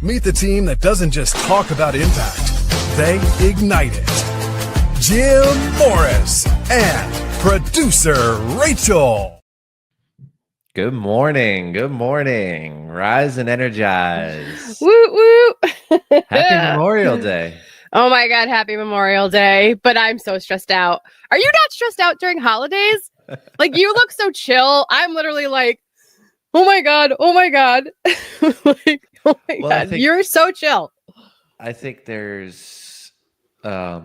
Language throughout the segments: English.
Meet the team that doesn't just talk about impact, they ignite it. Jim Morris and producer Rachel. Good morning. Good morning. Rise and energize. Woo woo. Happy Memorial Day. Oh my God, happy Memorial Day. But I'm so stressed out. Are you not stressed out during holidays? Like, you look so chill. I'm literally like, oh my God. Like, oh my God. You're so chill. I think there's a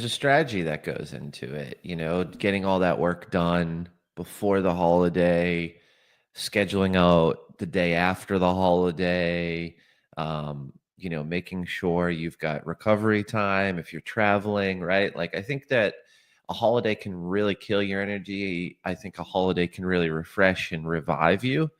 strategy that goes into it, you know, getting all that work done before the holiday, scheduling out the day after the holiday, you know, making sure you've got recovery time if you're traveling, right? Like, I think that a holiday can really kill your energy. I think a holiday can really refresh and revive you.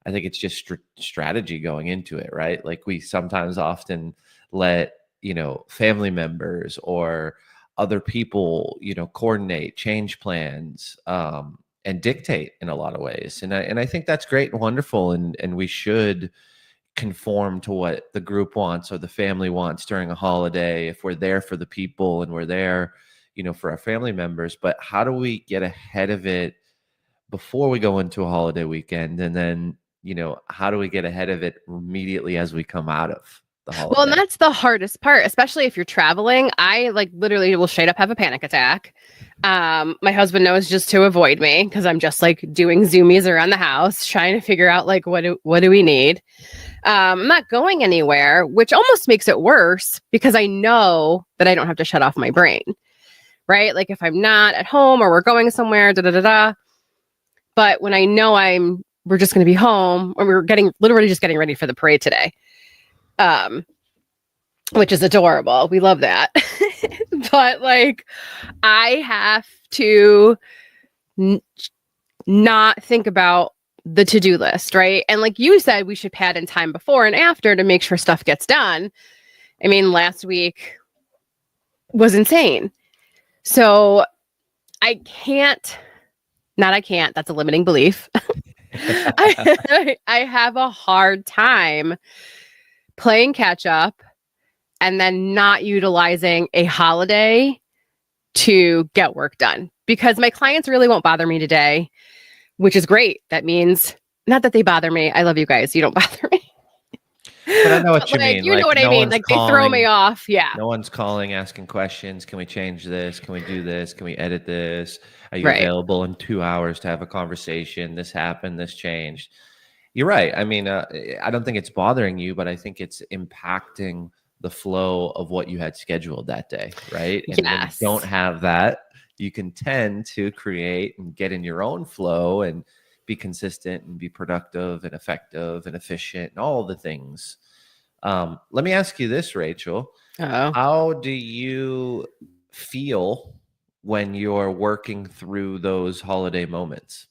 I think it's just strategy going into it, right? Like, we sometimes often let, you know, family members or other people, you know, coordinate, change plans, and dictate in a lot of ways. And I think that's great and wonderful. And we should conform to what the group wants or the family wants during a holiday if we're there for the people and we're there, you know, for our family members. But how do we get ahead of it before we go into a holiday weekend? And then, you know, how do we get ahead of it immediately as we come out of the holiday? Well, and that's the hardest part, especially if you're traveling. I like literally will straight up have a panic attack. My husband knows just to avoid me because I'm just like doing zoomies around the house, trying to figure out like, what do we need? I'm not going anywhere, which almost makes it worse because I know that I don't have to shut off my brain, right? Like, if I'm not at home or we're going somewhere, But when I know we're just going to be home, or we're literally just getting ready for the parade today, which is adorable. We love that. But like, I have to not think about the to-do list, right? And like you said, we should pad in time before and after to make sure stuff gets done. I mean, last week was insane. So that's a limiting belief. I have a hard time playing catch up and then not utilizing a holiday to get work done, because my clients really won't bother me today, which is great. That means not that they bother me. I love you guys. You don't bother me. But I know what you mean. You know what I mean? Like, they throw me off. Yeah. No one's calling, asking questions. Can we change this? Can we do this? Can we edit this? Are you available in 2 hours to have a conversation? This happened. This changed. You're right. I mean, I don't think it's bothering you, but I think it's impacting the flow of what you had scheduled that day, right? And when you don't have that, you can tend to create and get in your own flow and be consistent and be productive and effective and efficient and all the things. Let me ask you this, Rachel. Uh-oh. How do you feel when you're working through those holiday moments?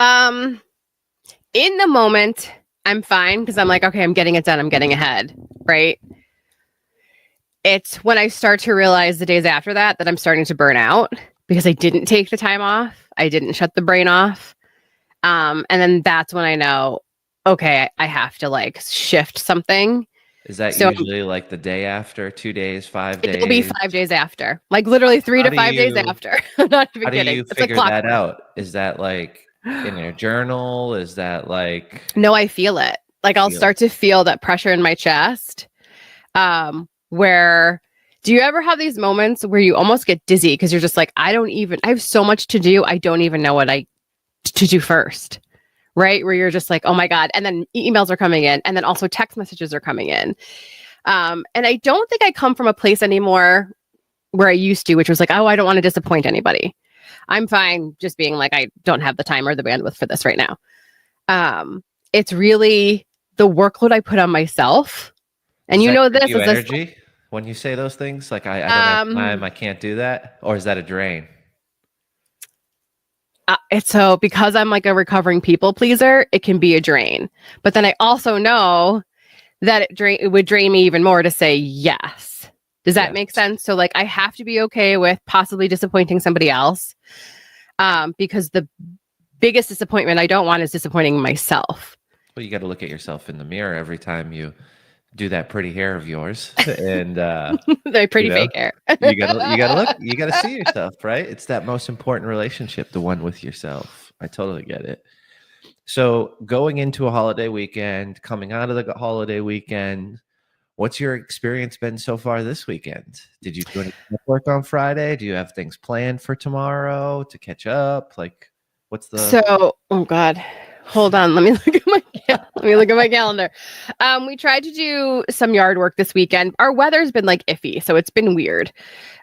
In the moment, I'm fine because I'm like, okay, I'm getting it done. I'm getting ahead, right? It's when I start to realize the days after that I'm starting to burn out because I didn't take the time off. I didn't shut the brain off. And then that's when I know, okay, I have to like shift something. Is that usually like the day after, 2 days, 5 days? It'll be 5 days after, like literally 3 to 5 days after. I'm not even kidding. How do you figure that out? Is that like in your journal? Is that like... No, I feel it. Like, I'll start to feel that pressure in my chest. Where do you ever have these moments where you almost get dizzy because you're just like, I have so much to do. I don't even know what to do first, right? Where you're just like, oh my God. And then emails are coming in, and then also text messages are coming in. And I don't think I come from a place anymore where I used to, which was like, oh, I don't want to disappoint anybody. I'm fine just being like, I don't have the time or the bandwidth for this right now. It's really the workload I put on myself. And you know, this is energy when you say those things, like, I don't have time, I can't do that. Or is that a drain? It's so, because I'm like a recovering people pleaser, it can be a drain. But then I also know that it would drain me even more to say yes. Does that make sense? So like, I have to be okay with possibly disappointing somebody else, because the biggest disappointment I don't want is disappointing myself. Well, you got to look at yourself in the mirror every time you do that pretty hair of yours, and They're pretty you know, fake hair. you gotta look, you gotta see yourself, right? It's that most important relationship, the one with yourself. I totally get it. So going into a holiday weekend, coming out of the holiday weekend, what's your experience been so far this weekend? Did you do any work on Friday? Do you have things planned for tomorrow to catch up? Like, what's the So, oh God, hold on. Let me look at my calendar. We tried to do some yard work this weekend. Our weather's been like iffy, so it's been weird.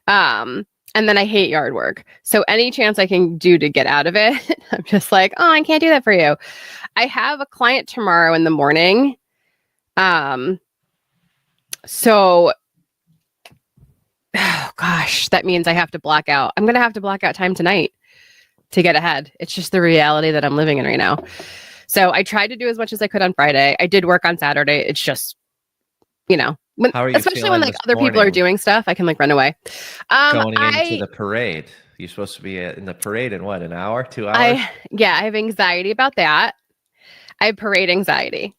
And then I hate yard work. So any chance I can do to get out of it, I'm just like, oh, I can't do that for you. I have a client tomorrow in the morning. So, oh gosh, that means I have to block out. I'm going to have to block out time tonight to get ahead. It's just the reality that I'm living in right now. So I tried to do as much as I could on Friday. I did work on Saturday. It's just, How are you especially when feeling other people are morning? doing stuff, I can run away. Going into the parade? You're supposed to be in the parade in what, an hour, 2 hours? I have anxiety about that. I have parade anxiety,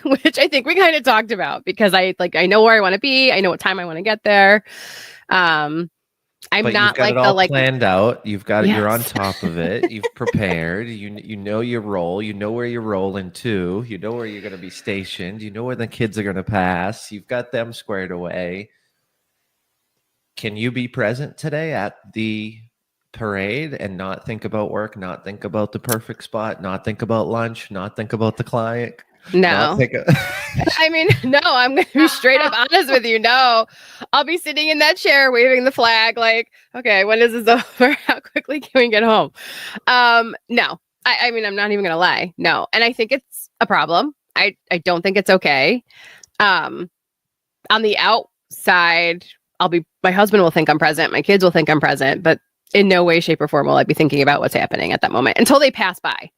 which I think we kind of talked about because I know where I want to be. I know what time I want to get there. I'm But not you've got like it all the planned out. You've got Yes. You're on top of it. You've prepared. You know your role. You know where you're rolling to. You know where you're going to be stationed. You know where the kids are going to pass. You've got them squared away. Can you be present today at the parade and not think about work, not think about the perfect spot, not think about lunch, not think about the client? no. I mean, no, I'm going to be straight up honest with you. No, I'll be sitting in that chair waving the flag like, okay, when is this over? How quickly can we get home? No, I mean, I'm not even going to lie. No. And I think it's a problem. I don't think it's okay. On the outside, my husband will think I'm present. My kids will think I'm present, but in no way, shape or form will I be thinking about what's happening at that moment until they pass by.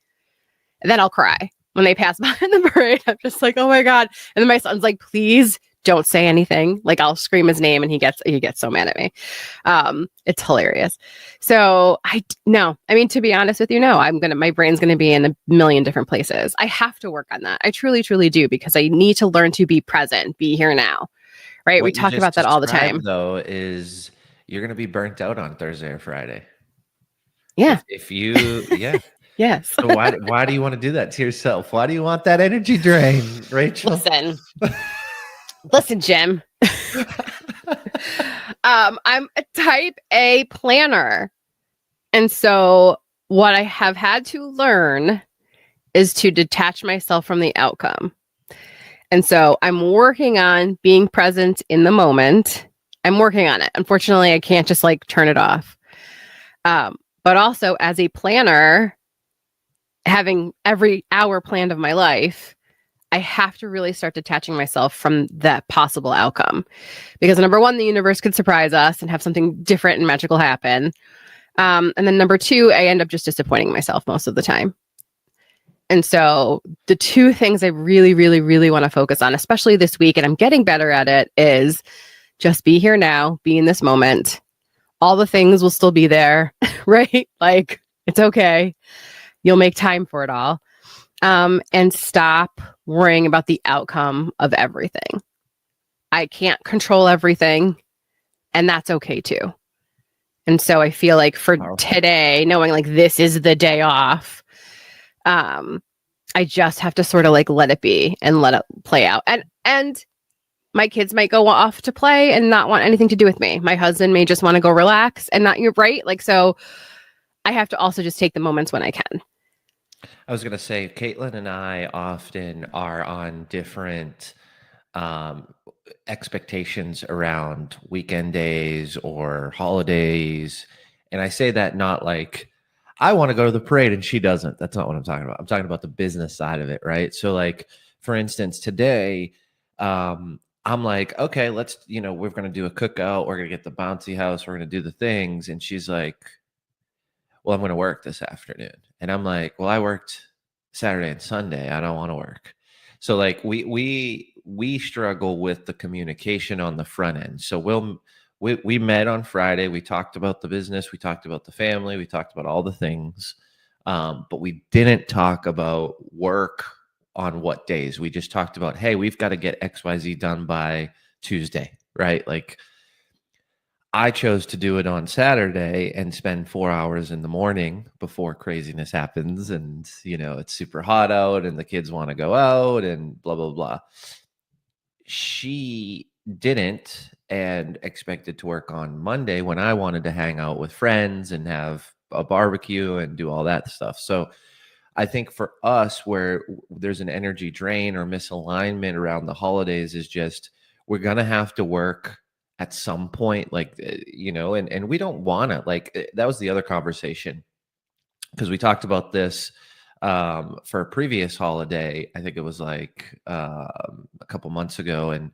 And then I'll cry. When they pass by in the parade, I'm just like, oh my God. And then my son's like, please don't say anything. Like I'll scream his name and he gets so mad at me. It's hilarious. So I mean, to be honest with you, no, my brain's going to be in a million different places. I have to work on that. I truly, truly do, because I need to learn to be present, be here now. Right. What We you talk just about that all the described, time. though, is you're going to be burnt out on Thursday or Friday. Yeah. If you, yeah. Yes. So why do you want to do that to yourself? Why do you want that energy drain, Rachel? Listen, Jim. I'm a type A planner. And so what I have had to learn is to detach myself from the outcome. And so I'm working on being present in the moment. I'm working on it. Unfortunately, I can't just turn it off. But also as a planner, having every hour planned of my life, I have to really start detaching myself from that possible outcome. Because number one, the universe could surprise us and have something different and magical happen. And then number two, I end up just disappointing myself most of the time. And so the two things I really, really, really want to focus on, especially this week, and I'm getting better at it, is just be here now, be in this moment. All the things will still be there, right? Like, it's okay. You'll make time for it all. And stop worrying about the outcome of everything. I can't control everything, and that's okay too. And so I feel like for today, knowing this is the day off, I just have to sort of let it be and let it play out. And my kids might go off to play and not want anything to do with me. My husband may just want to go relax and not, you're right. So I have to also just take the moments when I can. I was going to say, Caitlin and I often are on different expectations around weekend days or holidays. And I say that not like, I want to go to the parade and she doesn't. That's not what I'm talking about. I'm talking about the business side of it, right? So for instance, today, I'm like, okay, let's, we're going to do a cookout. We're going to get the bouncy house. We're going to do the things. And she's like, well, I'm going to work this afternoon. And I'm like, well, I worked Saturday and Sunday. I don't want to work. So we struggle with the communication on the front end. So we met on Friday. We talked about the business. We talked about the family. We talked about all the things. But we didn't talk about work on what days. We just talked about, hey, we've got to get XYZ done by Tuesday, right? Like I chose to do it on Saturday and spend 4 hours in the morning before craziness happens. And, it's super hot out and the kids want to go out and blah, blah, blah. She didn't and expected to work on Monday when I wanted to hang out with friends and have a barbecue and do all that stuff. So I think for us, where there's an energy drain or misalignment around the holidays is just, we're going to have to work at some point, like, and we don't want to, like, that was the other conversation, because we talked about this for a previous holiday. I think it was like a couple months ago, and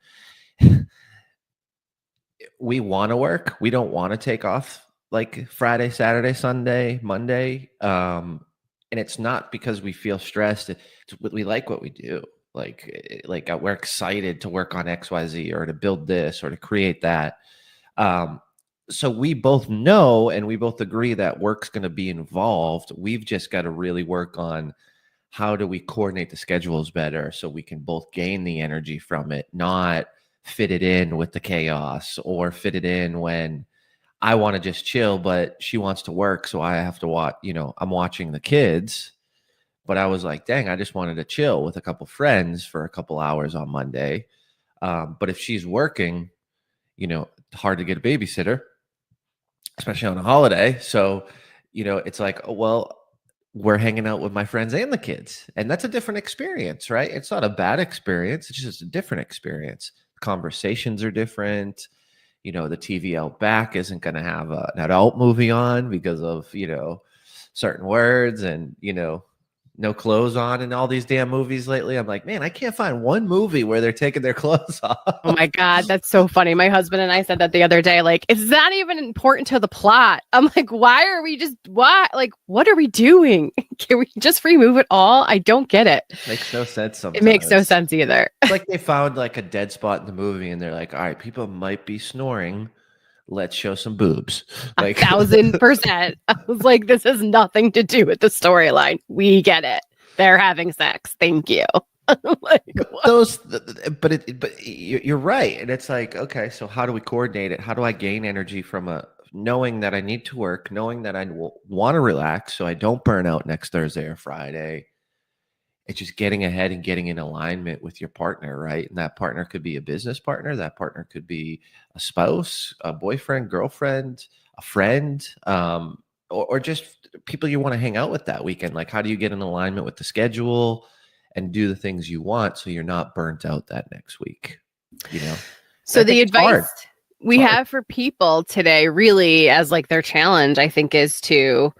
we want to work. We don't want to take off like Friday, Saturday, Sunday, Monday. And it's not because we feel stressed. We like what we do. Like we're excited to work on XYZ or to build this or to create that. So we both know and we both agree that work's going to be involved. We've just got to really work on how do we coordinate the schedules better so we can both gain the energy from it, not fit it in with the chaos or fit it in when I want to just chill, but she wants to work. So I have to watch, I'm watching the kids, but I was like, dang, I just wanted to chill with a couple friends for a couple hours on Monday. But if she's working, hard to get a babysitter, especially on a holiday. So, it's like, oh, well, we're hanging out with my friends and the kids. And that's a different experience, right? It's not a bad experience. It's just a different experience. Conversations are different. The TV out back isn't going to have an adult movie on because of, certain words and, no clothes on in all these damn movies lately. I'm like, man, I can't find one movie where they're taking their clothes off. Oh my God, that's so funny. My husband and I said that the other day, like, it's not even important to the plot. I'm like, what are we doing? Can we just remove it all? I don't get it. Makes no sense sometimes. It makes no sense either. It's like they found like a dead spot in the movie and they're like, all right, people might be snoring. Let's show some boobs. Like 1,000%. I was like, this has nothing to do with the storyline. We get it. They're having sex. Thank you. Like, but you're right. And it's like, okay, so how do we coordinate it? How do I gain energy from knowing that I need to work, knowing that I want to relax so I don't burn out next Thursday or Friday? It's just getting ahead and getting in alignment with your partner, right? And that partner could be a business partner. That partner could be a spouse, a boyfriend, girlfriend, a friend, or just people you want to hang out with that weekend. Like, how do you get in alignment with the schedule and do the things you want so you're not burnt out that next week? So the advice we have for people today, really, as like their challenge, I think, is to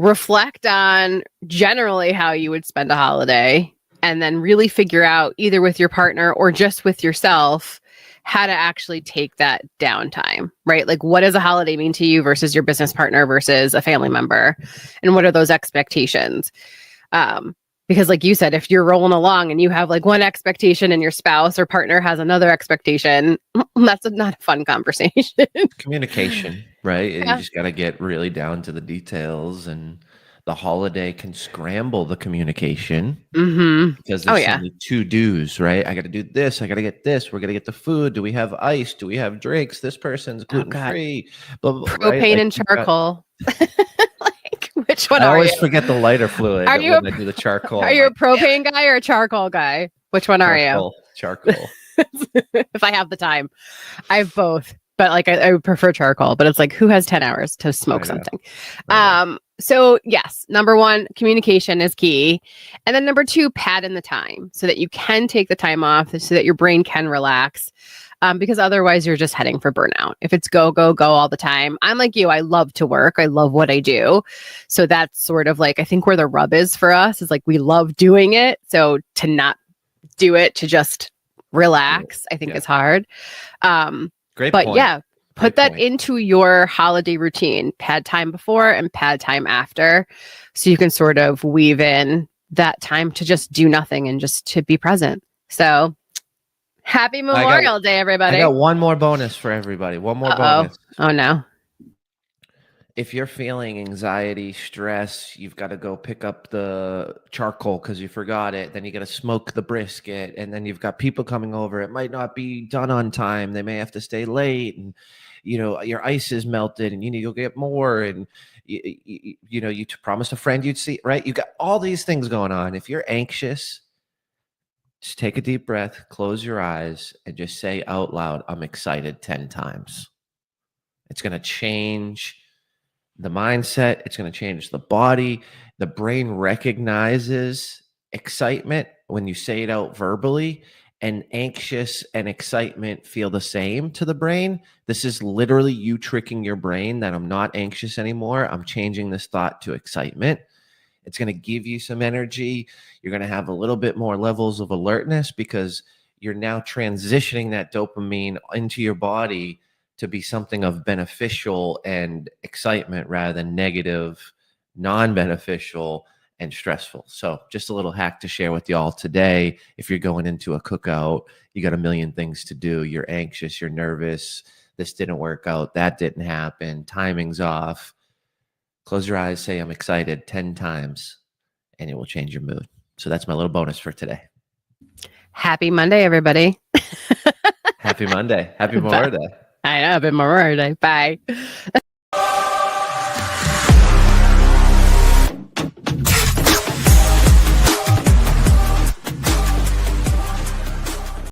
reflect on generally how you would spend a holiday and then really figure out, either with your partner or just with yourself, how to actually take that downtime, right? Like, what does a holiday mean to you versus your business partner versus a family member? And what are those expectations? Because like you said, if you're rolling along and you have like one expectation and your spouse or partner has another expectation, that's not a fun conversation. Communication, right? Yeah. You just got to get really down to the details, and the holiday can scramble the communication because there's only two do's, right? I got to do this. I got to get this. We're going to get the food. Do we have ice? Do we have drinks? This person's gluten-free. Blah, blah, blah, propane right? and charcoal. Which one I are you? always forget the lighter fluid when I do the charcoal. Are you a propane guy or a charcoal guy? Which one are you? Charcoal. If I have the time. I have both. But like I would prefer charcoal. But it's like, who has 10 hours to smoke something? So yes, number one, communication is key. And then number two, pad in the time so that you can take the time off so that your brain can relax. Because otherwise you're just heading for burnout. If it's go, go, go all the time. I'm like you, I love to work. I love what I do. So that's sort of like, I think where the rub is for us is like, we love doing it. So to not do it, to just relax, I think is hard. Great but point. Yeah, put that into your holiday routine, pad time before and pad time after. So you can sort of weave in that time to just do nothing and just to be present. So happy Memorial Day, everybody. I got one more bonus for everybody. One more bonus. Oh, no. if you're feeling anxiety, stress, you've got to go pick up the charcoal because you forgot it. Then you got to smoke the brisket, and then you've got people coming over. It might not be done on time. They may have to stay late, and your ice is melted, and you need to go get more. And you promised a friend you'd see. Right? You got all these things going on. If you're anxious, just take a deep breath, close your eyes, and just say out loud, "I'm excited," 10 times. It's going to change the mindset. It's going to change the body. The brain recognizes excitement when you say it out verbally, and anxious and excitement feel the same to the brain. This is literally you tricking your brain that I'm not anxious anymore. I'm changing this thought to excitement. It's going to give you some energy. You're going to have a little bit more levels of alertness because you're now transitioning that dopamine into your body to be something of beneficial and excitement rather than negative, non-beneficial, and stressful. So just a little hack to share with y'all today. If you're going into a cookout, you got a million things to do. You're anxious, you're nervous. This didn't work out. That didn't happen. Timing's off. Close your eyes, say, "I'm excited" 10 times, and it will change your mood. So that's my little bonus for today. Happy Monday, everybody. Happy Monday. Happy Memorial Day. I know, happy Memorial Day. Bye.